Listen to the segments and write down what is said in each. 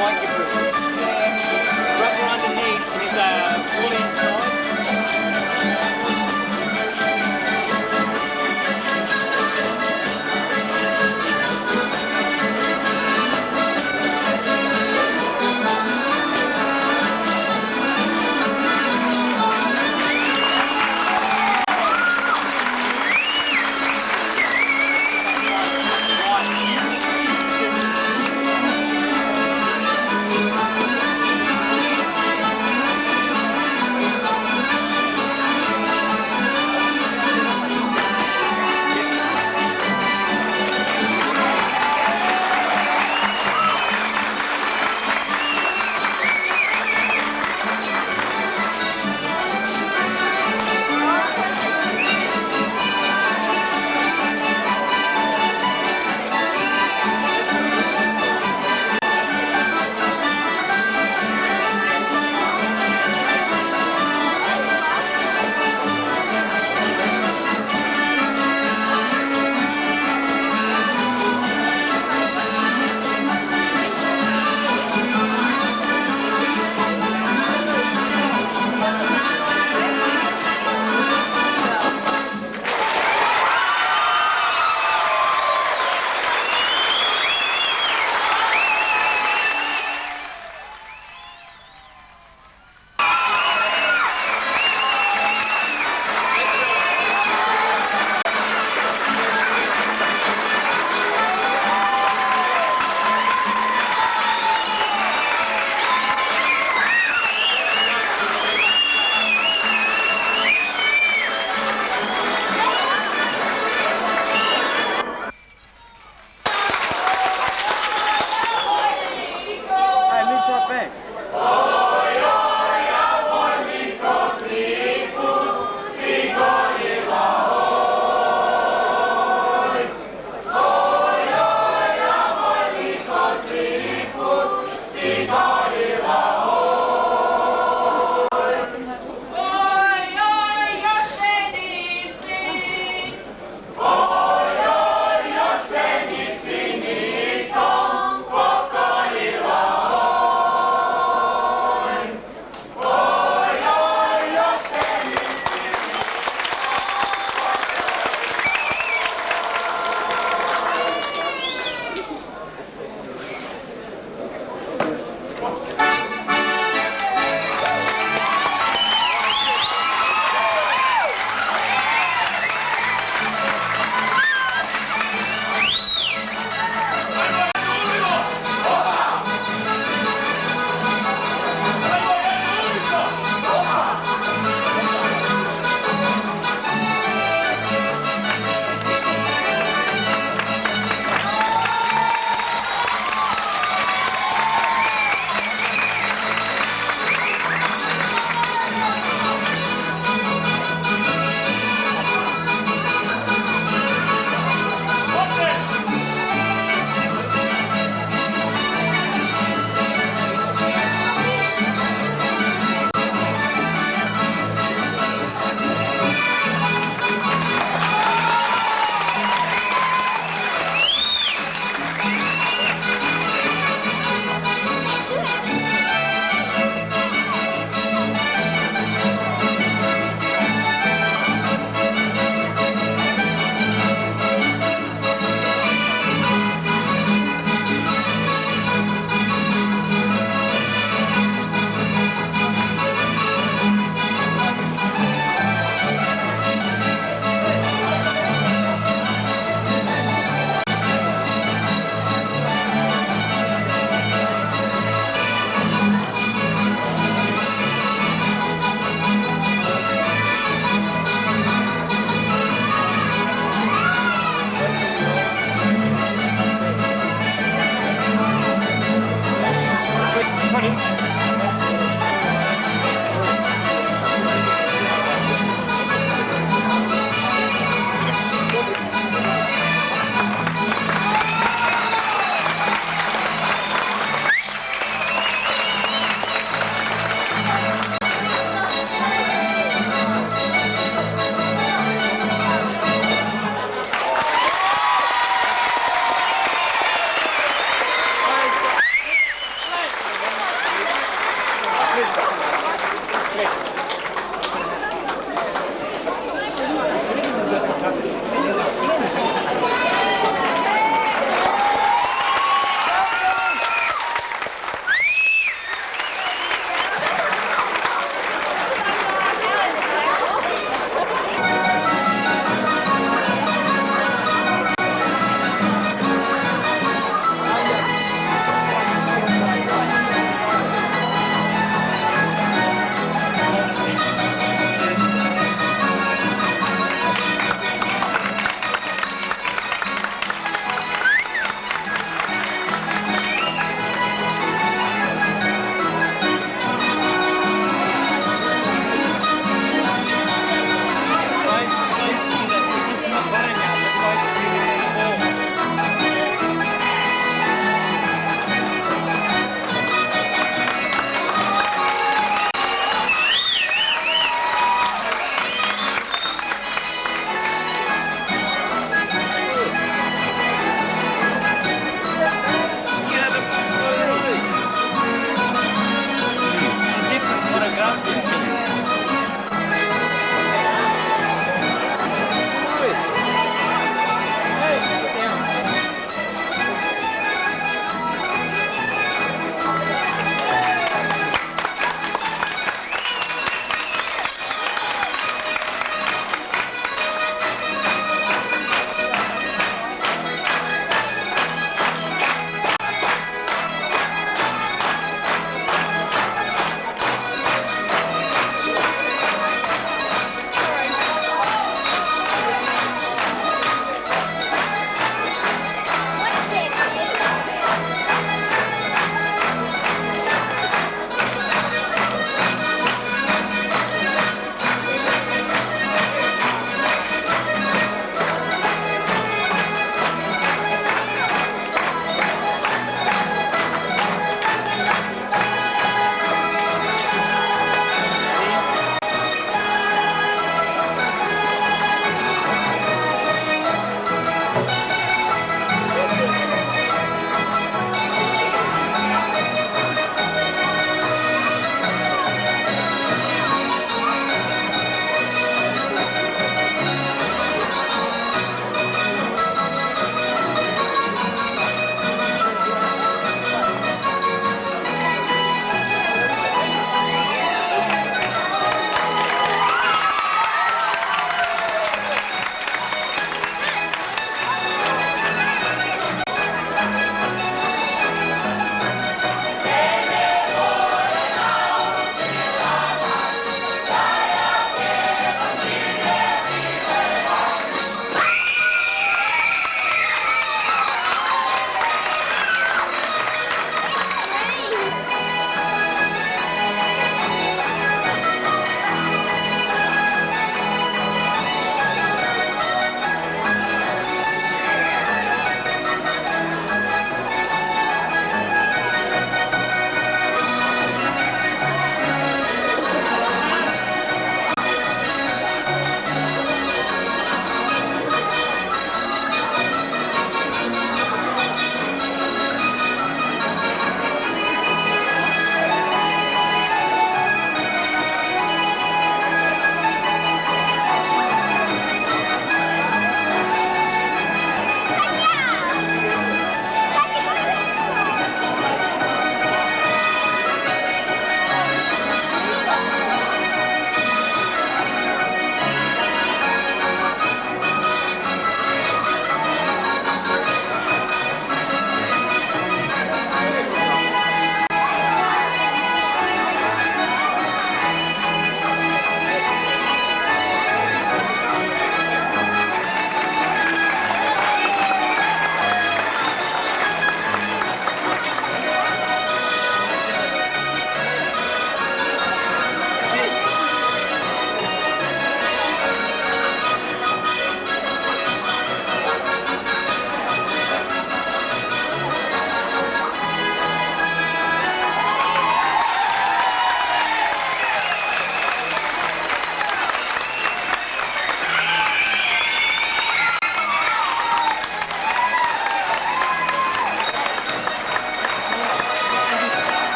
like your boots. Wrap around the knees and he's fully inside.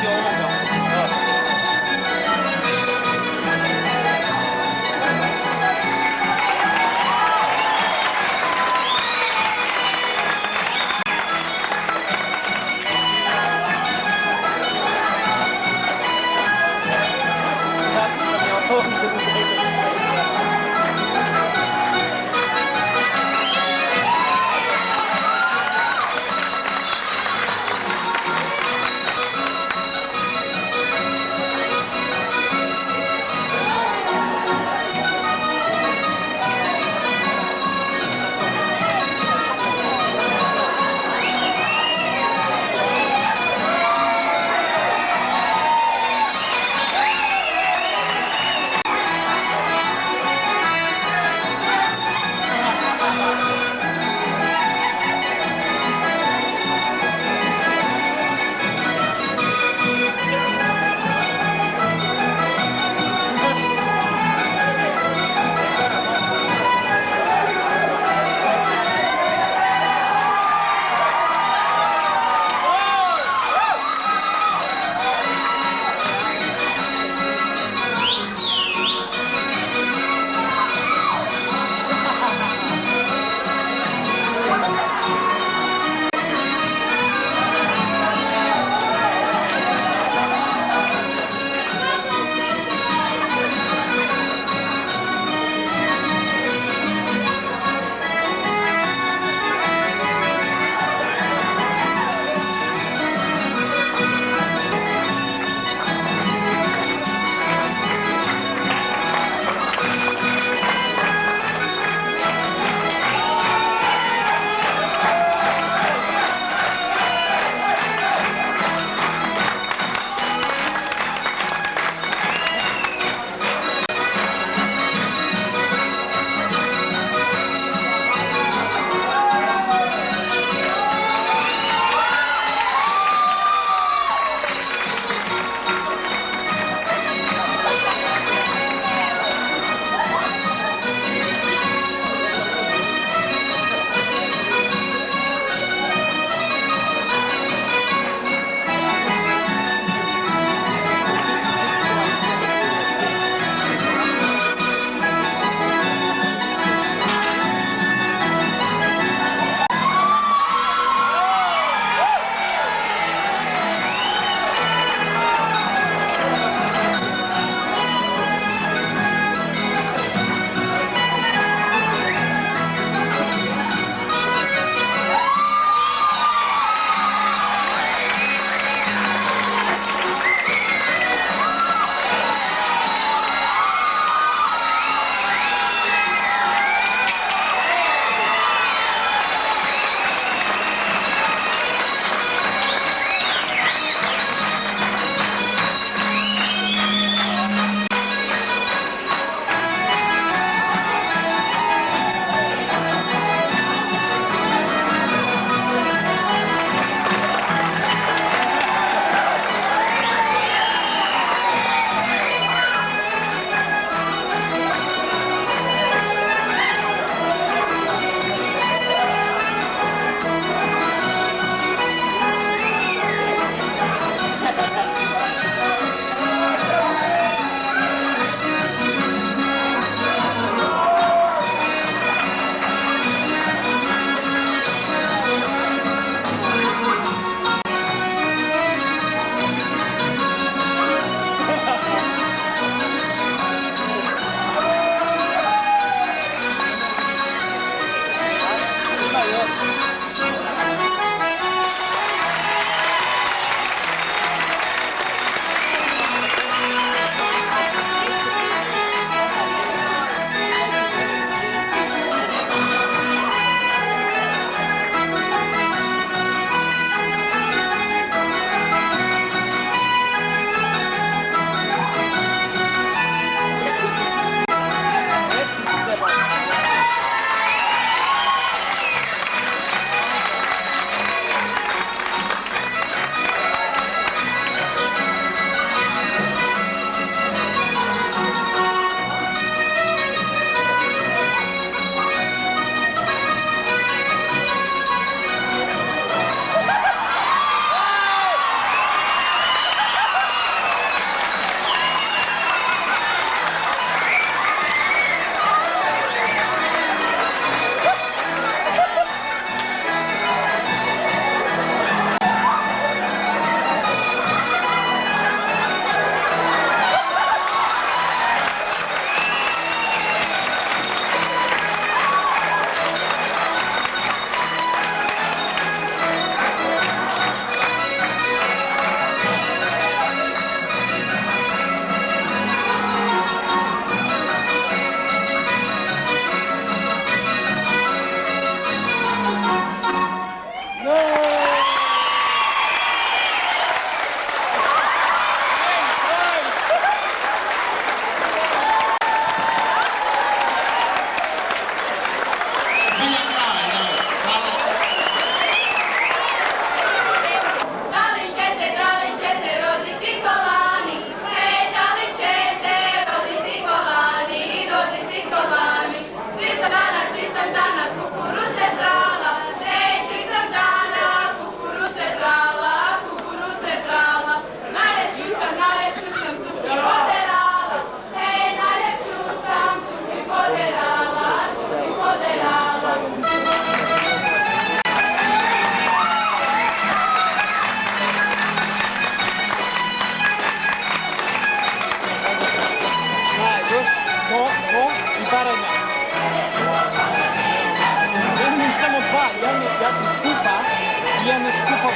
丢那个。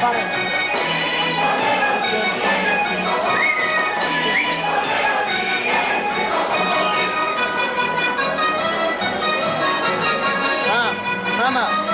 Ah, mama.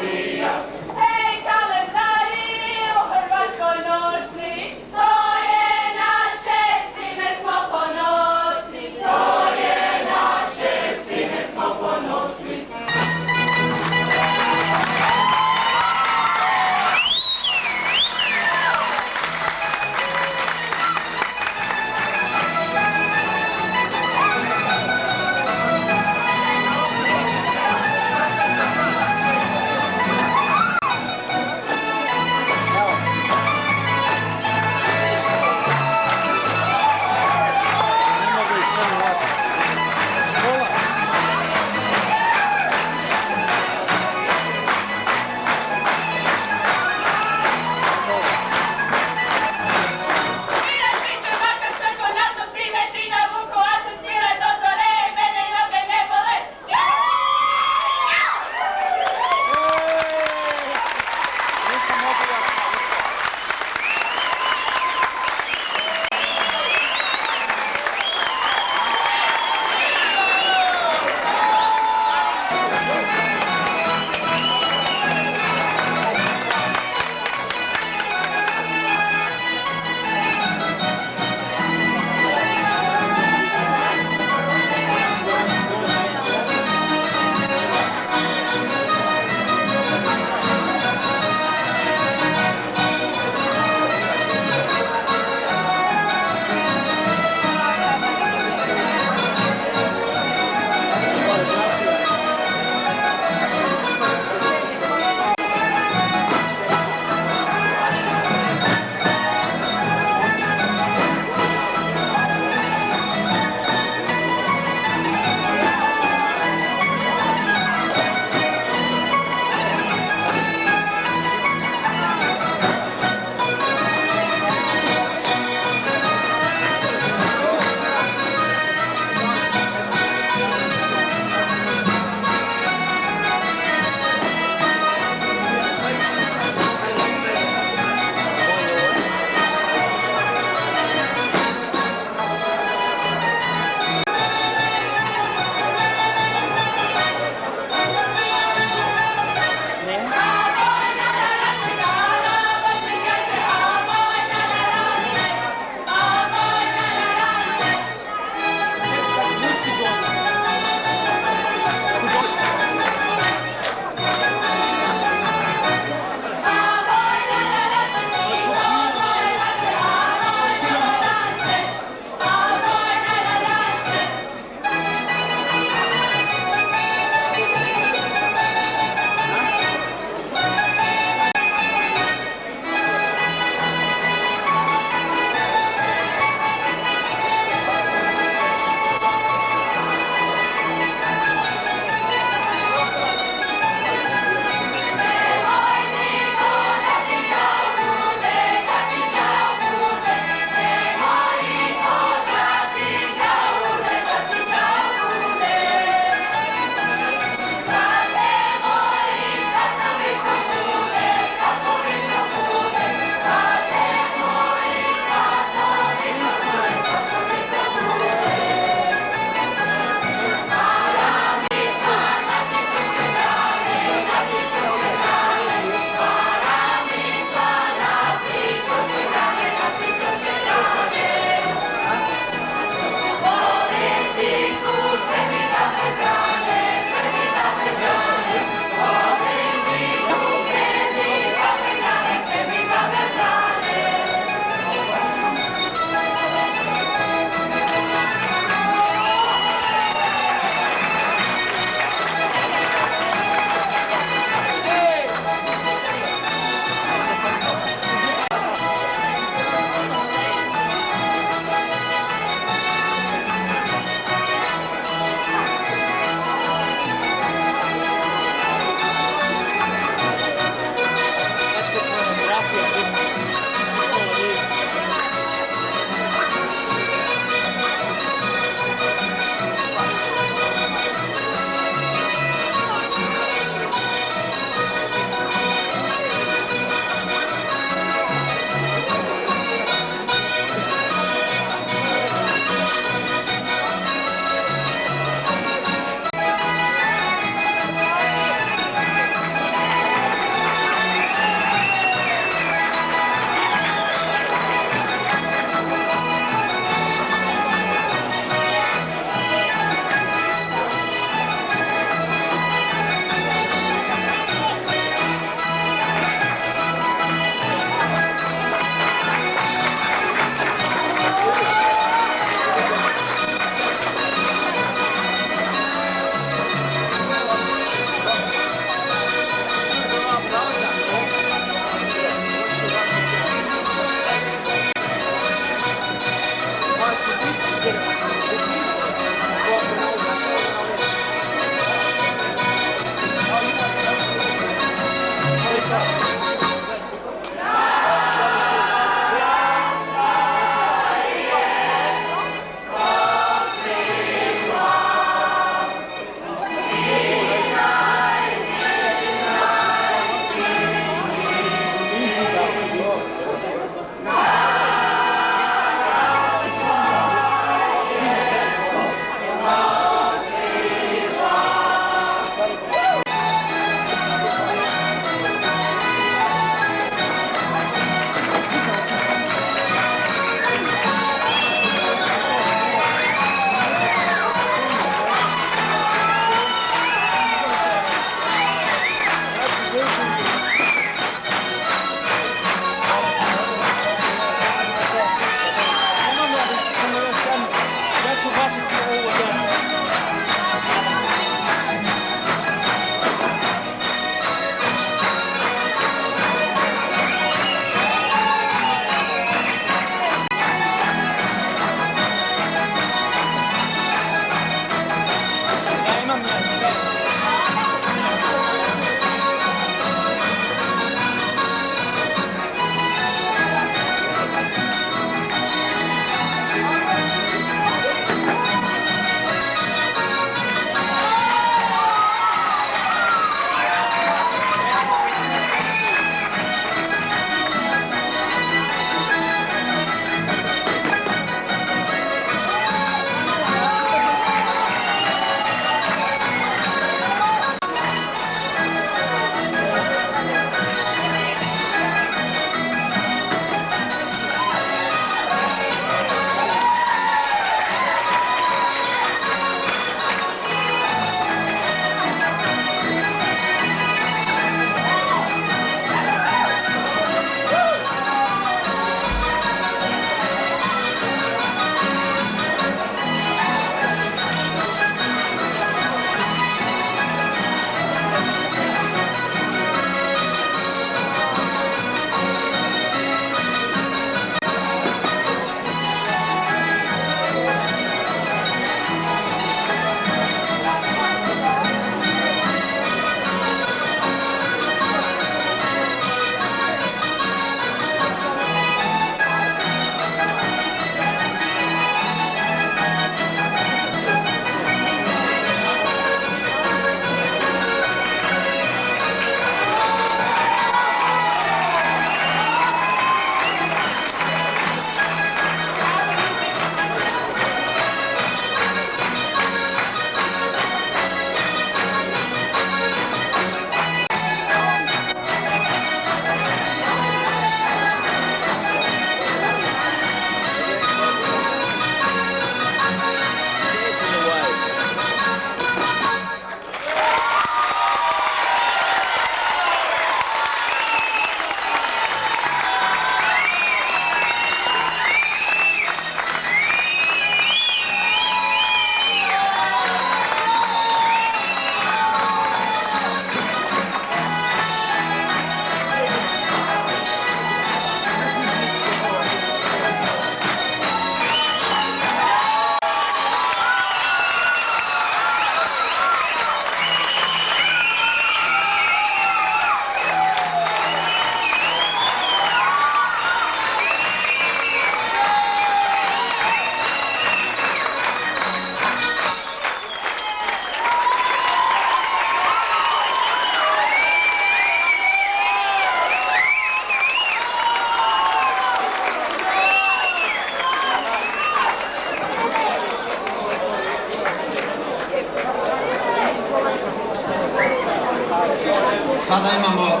Sada imamo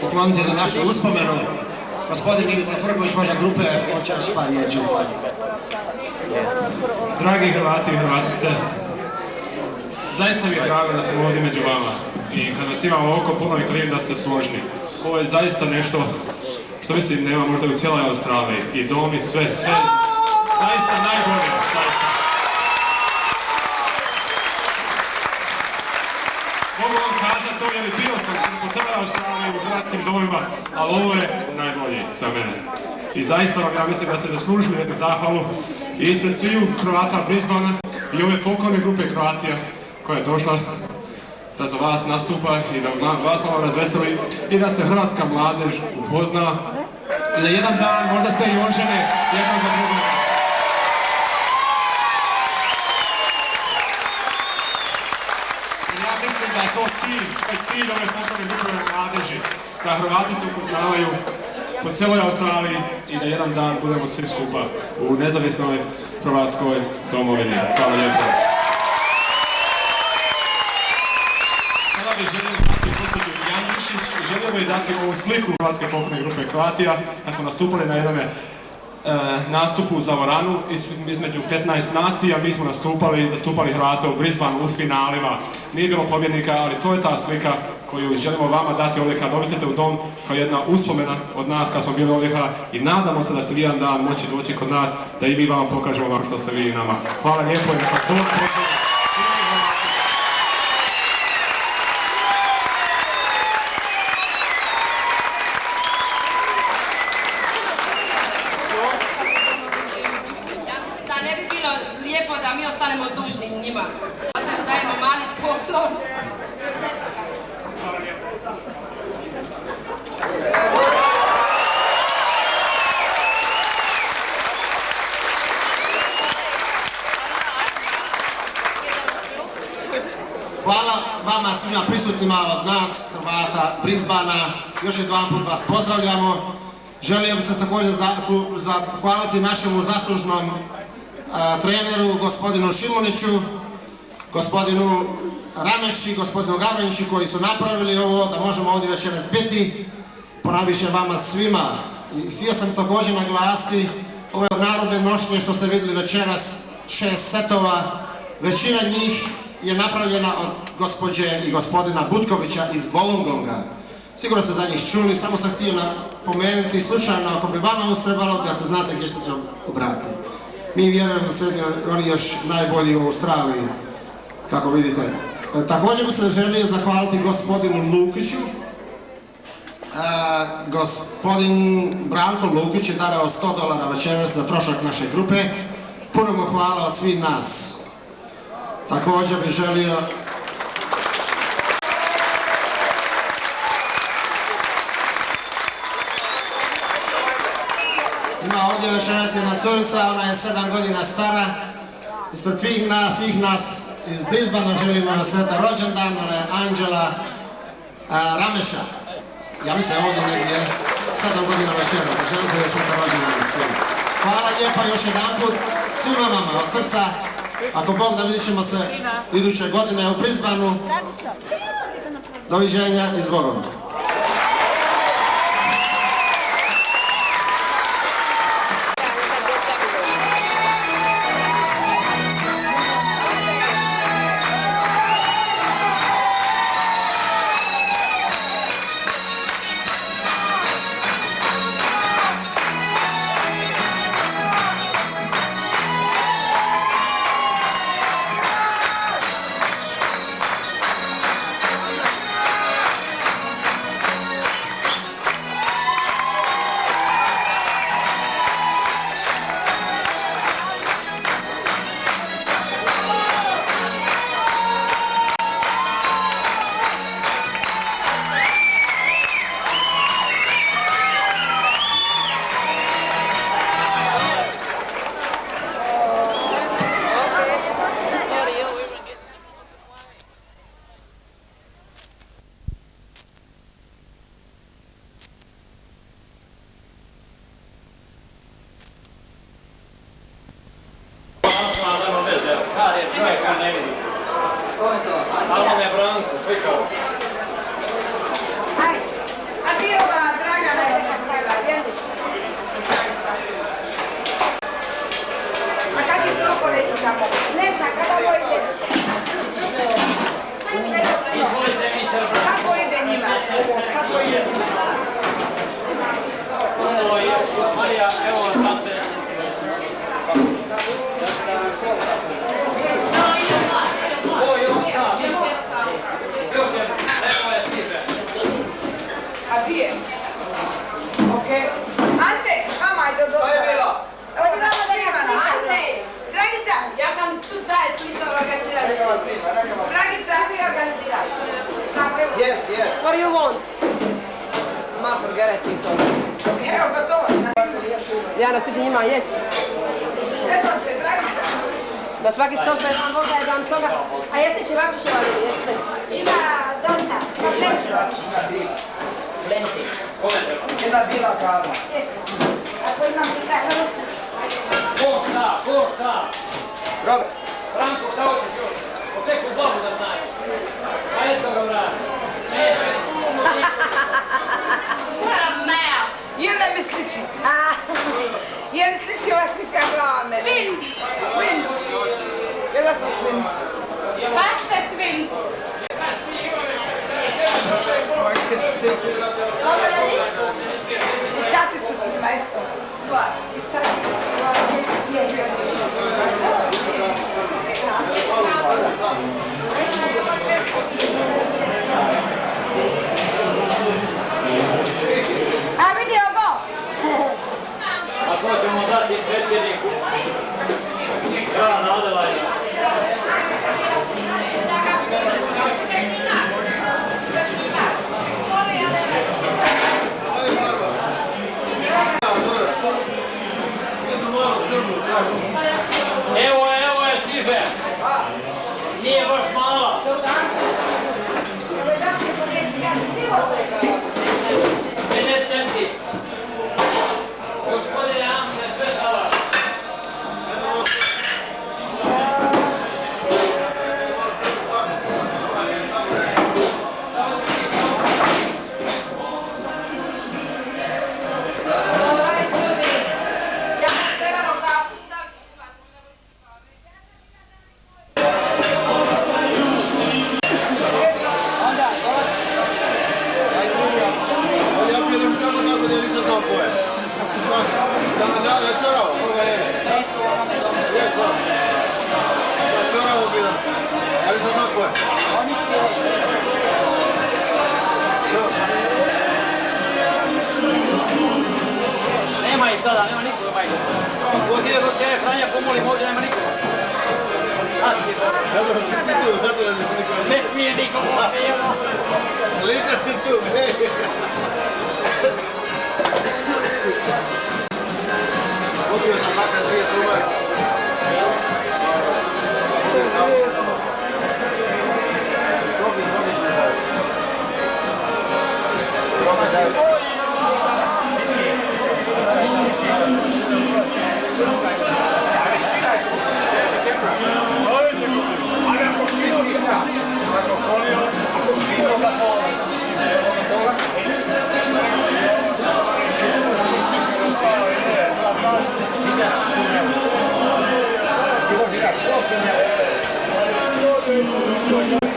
pokloniti na našu uspomenu. Gospodin Ivica Frgović, možda grupe, hoće reći par riječi. Dragi Hrvati i Hrvatice, zaista mi je drago da sam ovdje među vama i kad vas imam ovako puno i klijem da ste složni. Ovo je zaista nešto što mislim nema možda u cijeloj Australiji i dom i sve, zaista najbolje, zaista. Mogu vam kazati to jer bio sam po cijeloj Australiji u hrvatskim domima, ali ovo je najbolji za mene. I zaista vam ja mislim da ste zaslužili jednu zahvalu i ispred sviju Hrvata Brisbanea i ove folklorne grupe Croatia koja je došla da za vas nastupa i da vas malo razveseli i da se hrvatska mladež upozna i da jedan dan možda se i ožene jedno za drugo. Ja mislim da je to cilj ove folklorne grupe mladeži, da Hrvati se upoznavaju po cijeloj Australiji i da jedan dan budemo svi skupa u nezavisnoj hrvatskoj domovini. Hvala lijepo. Sada bih želio znati gospođu Janjišić i želio bih dati ovu sliku hrvatske folklorne grupe Croatia kad smo nastupali na jednom nastupu u Zavoranu između 15 nacija. Mi smo nastupali i zastupali Hrvata u Brisbaneu u finalima. Nije bilo pobjednika, ali to je ta slika koju želimo vama dati ovdje kad dolazite u dom kao jedna uspomena od nas kad smo bili ovdje i nadamo se da ćete jedan dan moći doći kod nas da i mi vama pokažemo ono što ste vi i nama. Hvala lijepo i da ste to ne bi bilo lijepo da mi ostanemo dužni njima. Dajemo mali poklon. Hvala vama svima prisutnima od nas, Hrvata Brisbanea. Još jedan put vas pozdravljamo. Želio bih se također zahvaliti našemu zaslužnom treneru, gospodinu Šimuniću, gospodinu Rameši, gospodinu Gavraniću koji su napravili ovo da možemo ovdje večeras biti. Ponavljam vama svima. I htio sam također naglasiti ove narodne nošnje što ste vidjeli večeras, 6 setova. Većina njih je napravljena od gospođe i gospodina Butkovića iz Wollongonga. Sigurno ste za njih čuli, samo sam htio napomenuti slučajno ako bi vama ustrebalo da se znate gdje ste se obratiti. Mi vjerujemo da su oni još najbolji u Australiji, kako vidite. Također bi se želio zahvaliti gospodinu Lukiću. Gospodin Branko Lukić je darao $100 večeras za trošak naše grupe. Puno mu hvala od svih nas. Također bih želio ima ovdje večeras jedna curica, ona je 7 godina stara. Ispred svih nas iz Brisbanea želimo joj sretan rođendan, ona je Anđela Rameša. Ja mislim ovdje negdje 7 godina večeras, želite joj sretan rođendan svima. Hvala lijepa još jedan put svima vama od srca. Ako Bog da vidit ćemo se iduće godine u Brisbaneu. Doviđenja i zbogom. Čovjek on ne vidi. Hvala me Branko, prikao. A ti ova Dragana je nastavila, jesi? A kakvi su okolesi tamo? Ne znam, kada ovo ide? Izvolite, mister Branko. Kako ide njima? Kako ide? Ovo je, Marija, evo tate. A ti je? Okej. Ante, mama je do. Ovo je bilo. Ovo je nama snimano. Ante, Dragica, ja sam tu daj, tu nisam organizirali. Dragica. Ti organizirali. Yes. What do you want? Ma, forget it to. Evo pa to. Jana, sudi njima, jesi. Eto te, Dragica. Da svaki stop je dan voda, jedan toga. A jeste će vakuševali, jeste? Ima dosta. Lenti. Kome treba? Jedna bila kava. Ako imam ti kada Ko šta? Robert. Branko, šta hoćeš još? Oteku babu da znaš. A eto ga vrati. Jedna mi sliči. Jedna sliči ova svinjska glava mene. Twins. Bila smo twins. Baš ste twins. I taticu snima isto. Dva. I stati. A vidi ovo. A to ćemo dati predsjedniku. Grana Adelaide. Evo je Stipe. Nije baš mala. 50 centi. Gospodine Amse, sve za vas. Nema ih sada, nema nikoga majka. Ovdje je dok je Franja pomolim, ovdje nema nikoga. Ne smije nikoga ovdje, jelo. Kupio sam makar 2 trume.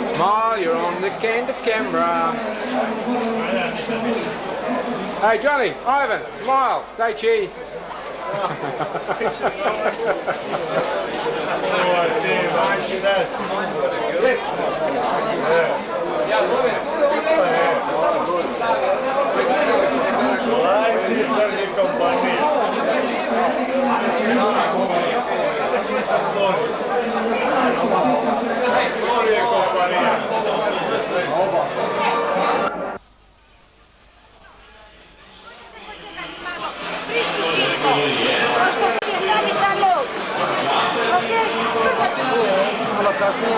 Smile, you're on the candid camera. Hey Johnny, Ivan, smile, say cheese. Malo kasnije.